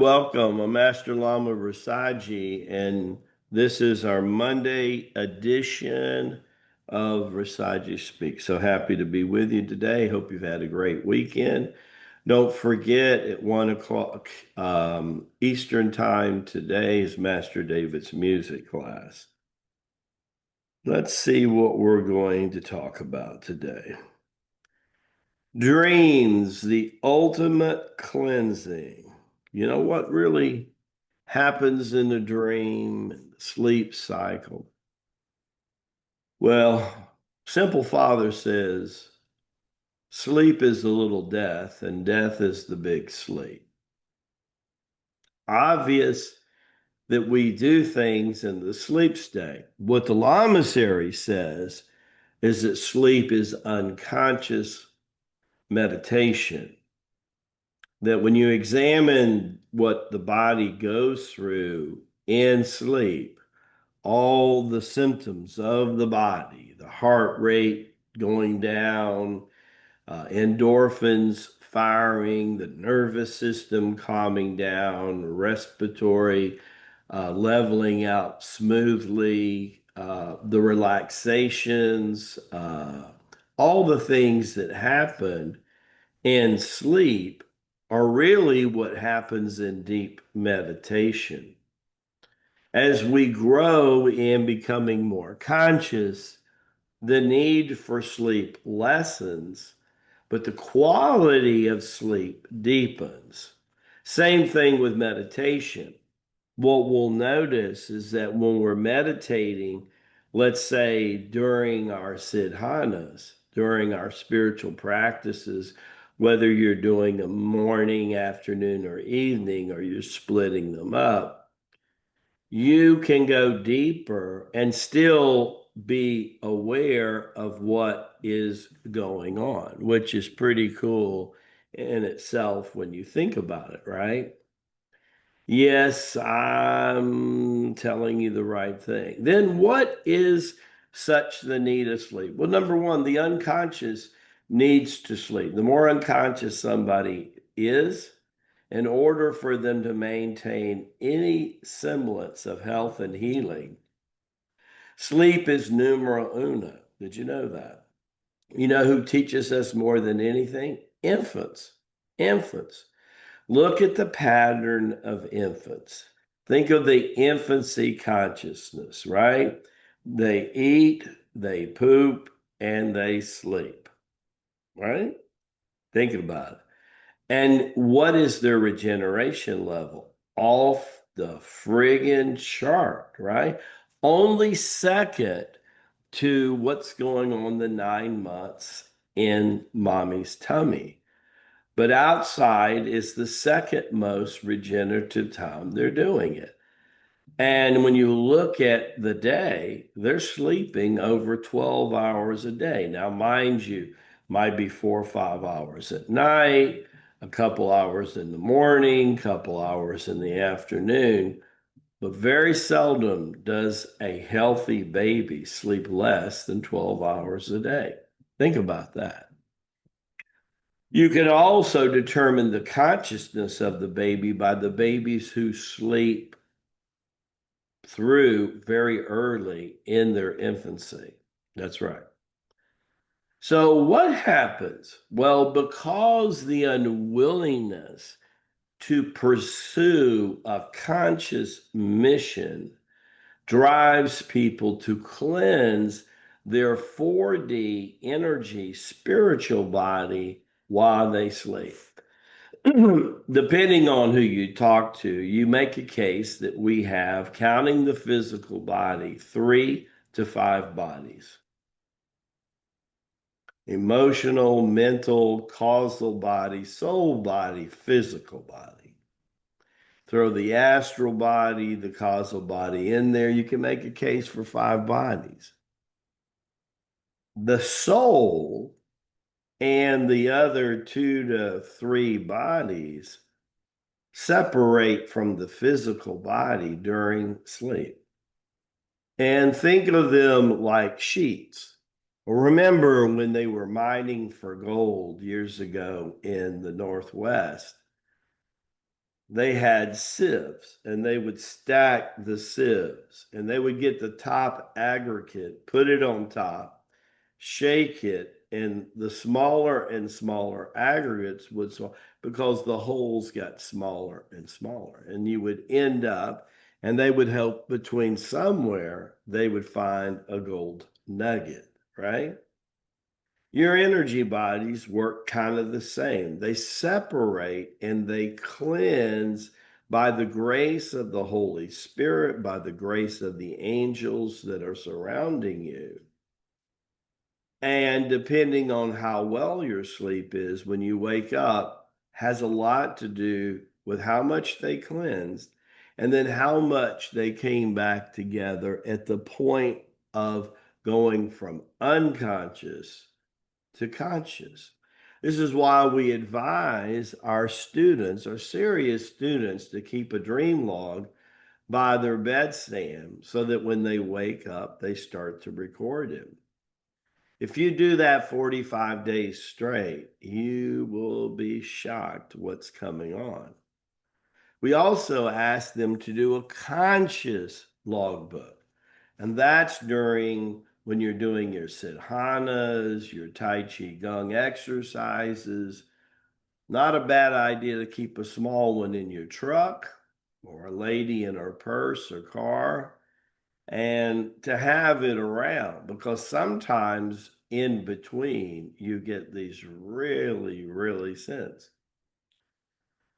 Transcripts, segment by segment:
welcome. I'm Master Lama Rasaji, and this is our Monday edition of Rasaji Speak. So happy to be with you today. Hope you've had a great weekend. Don't forget, at 1 o'clock Eastern Time today is Master David's music class. Let's see what we're going to talk about today. Dreams, the ultimate cleansing. You know what really happens in the dream sleep cycle? Well, Simple Father says sleep is the little death and death is the big sleep. Obvious that we do things in the sleep state. What the Lamasery says is that sleep is unconscious meditation. That when you examine what the body goes through in sleep, all the symptoms of the body, the heart rate going down, endorphins firing, the nervous system calming down, respiratory leveling out smoothly, the relaxations, all the things that happen in sleep are really what happens in deep meditation. As we grow in becoming more conscious, the need for sleep lessens, but the quality of sleep deepens. Same thing with meditation. What we'll notice is that when we're meditating, let's say during our sadhanas, during our spiritual practices, whether you're doing a morning, afternoon, or evening, or you're splitting them up, you can go deeper and still be aware of what is going on, which is pretty cool in itself when you think about it, right? Yes, I'm telling you the right thing. Then what is such the need of sleep? Well, number one, the unconscious needs to sleep. The more unconscious somebody is, in order for them to maintain any semblance of health and healing, sleep is numero uno. Did you know that? You know who teaches us more than anything? Infants. Infants. Look at the pattern of infants. Think of the infancy consciousness, right? They eat, they poop, and they sleep, right? Think about it. And what is their regeneration level? Off the friggin' chart, right? Only second to what's going on the 9 months in mommy's tummy. But outside is the second most regenerative time they're doing it. And when you look at the day, they're sleeping over 12 hours a day. Now, mind you, might be 4 or 5 hours at night, a couple hours in the morning, couple hours in the afternoon, but very seldom does a healthy baby sleep less than 12 hours a day. Think about that. You can also determine the consciousness of the baby by the babies who sleep through very early in their infancy. That's right. So, what happens? Well, because the unwillingness to pursue a conscious mission drives people to cleanse their 4D energy spiritual body while they sleep. Depending on who you talk to, you make a case that we have, counting the physical body, 3 to 5 bodies: emotional, mental, causal body, soul body, physical body. Throw the astral body, the causal body in there, you can make a case for 5 bodies. The soul and the other 2 to 3 bodies separate from the physical body during sleep. And think of them like sheets. Remember when they were mining for gold years ago in the Northwest? they had sieves, and they would stack the sieves, and they would get the top aggregate, put it on top, shake it, and the smaller and smaller aggregates would swell because the holes got smaller and smaller, and you would end up, and they would help between somewhere they would find a gold nugget, right? Your energy bodies work kind of the same. They separate and they cleanse by the grace of the Holy Spirit, by the grace of the angels that are surrounding you. And depending on how well your sleep is when you wake up, has a lot to do with how much they cleansed and then how much they came back together at the point of going from unconscious to conscious. This is why we advise our students, our serious students, to keep a dream log by their bedstand so that when they wake up, they start to record it. If you do that 45 days straight, you will be shocked what's coming on. We also ask them to do a conscious logbook. And that's during when you're doing your sadhanas, your Tai Chi Gong exercises. Not a bad idea to keep a small one in your truck or a lady in her purse or car and to have it around because sometimes in between you get these really, really sense.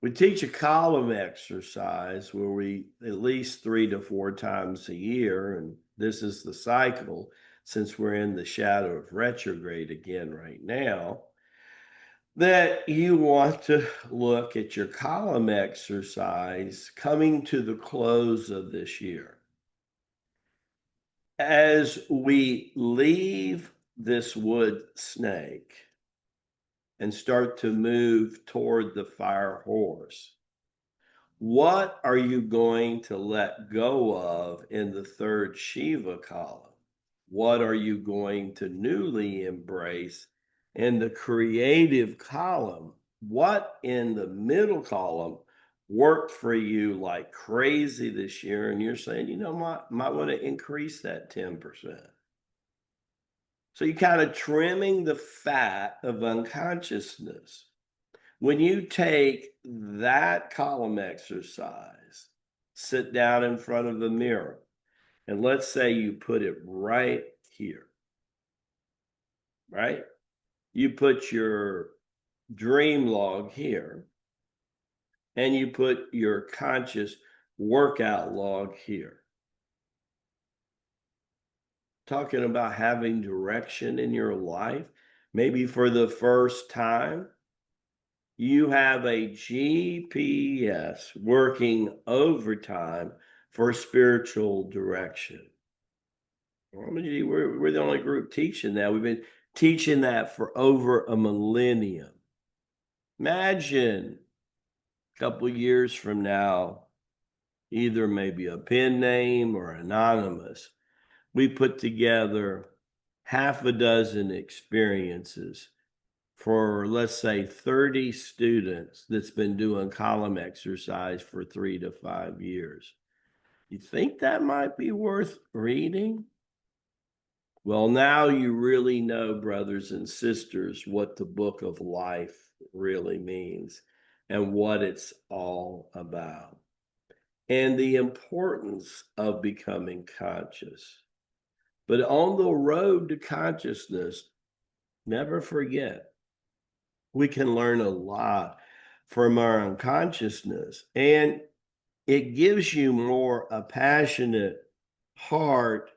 We teach a column exercise where we at least 3 to 4 times a year, and this is the cycle since we're in the shadow of retrograde again right now, that you want to look at your column exercise coming to the close of this year. As we leave this wood snake and start to move toward the fire horse, what are you going to let go of in the third Shiva column? What are you going to newly embrace in the creative column? What in the middle column worked for you like crazy this year? And you're saying, you know, might want to increase that 10%. So you're kind of trimming the fat of unconsciousness. When you take that column exercise, sit down in front of the mirror, and let's say you put it right here, right? You put your dream log here, and you put your conscious workout log here. Talking about having direction in your life, maybe for the first time, you have a GPS working overtime for spiritual direction. We're the only group teaching that. We've been teaching that for over a millennium. Imagine a couple years from now, either maybe a pen name or anonymous, we put together half a dozen experiences for, let's say, 30 students that's been doing column exercise for 3 to 5 years. You think that might be worth reading? Well, now you really know, brothers and sisters, what the book of life really means and what it's all about, and the importance of becoming conscious. But on the road to consciousness, never forget we can learn a lot from our unconsciousness, and it gives you more a passionate heart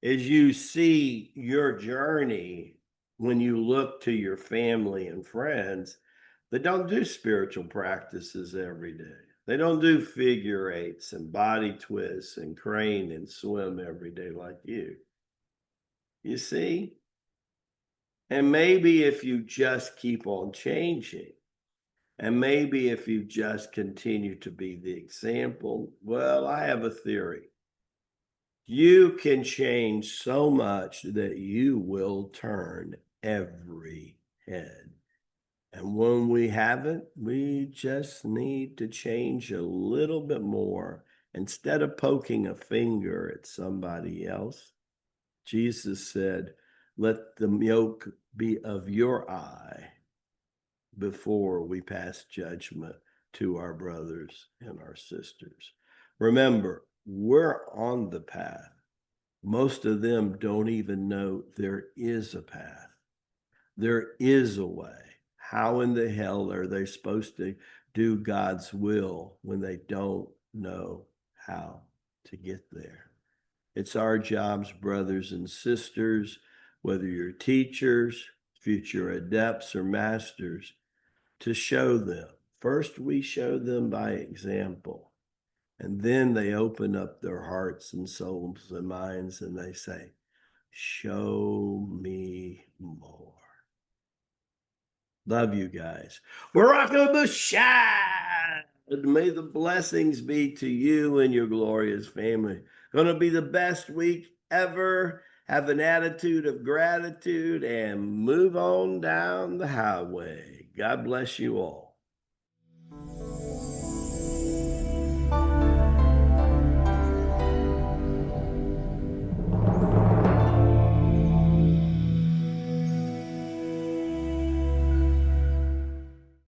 as you see your journey when you look to your family and friends that don't do spiritual practices every day. They don't do figure eights and body twists and crane and swim every day like you. You see? And maybe if you just keep on changing, and maybe if you just continue to be the example, well, I have a theory. You can change so much that you will turn every head. And when we haven't, we just need to change a little bit more. Instead of poking a finger at somebody else, Jesus said, let the yoke be of your eye before we pass judgment to our brothers and our sisters. Remember, we're on the path. Most of them don't even know there is a path. There is a way. How in the hell are they supposed to do God's will when they don't know how to get there? It's our jobs, brothers and sisters, whether you're teachers, future adepts, or masters, to show them. First, we show them by example, and then they open up their hearts and souls and minds and they say, show me more. Love you guys. Baraka Bashad. May the blessings be to you and your glorious family. Going to be the best week ever. Have an attitude of gratitude and move on down the highway. God bless you all.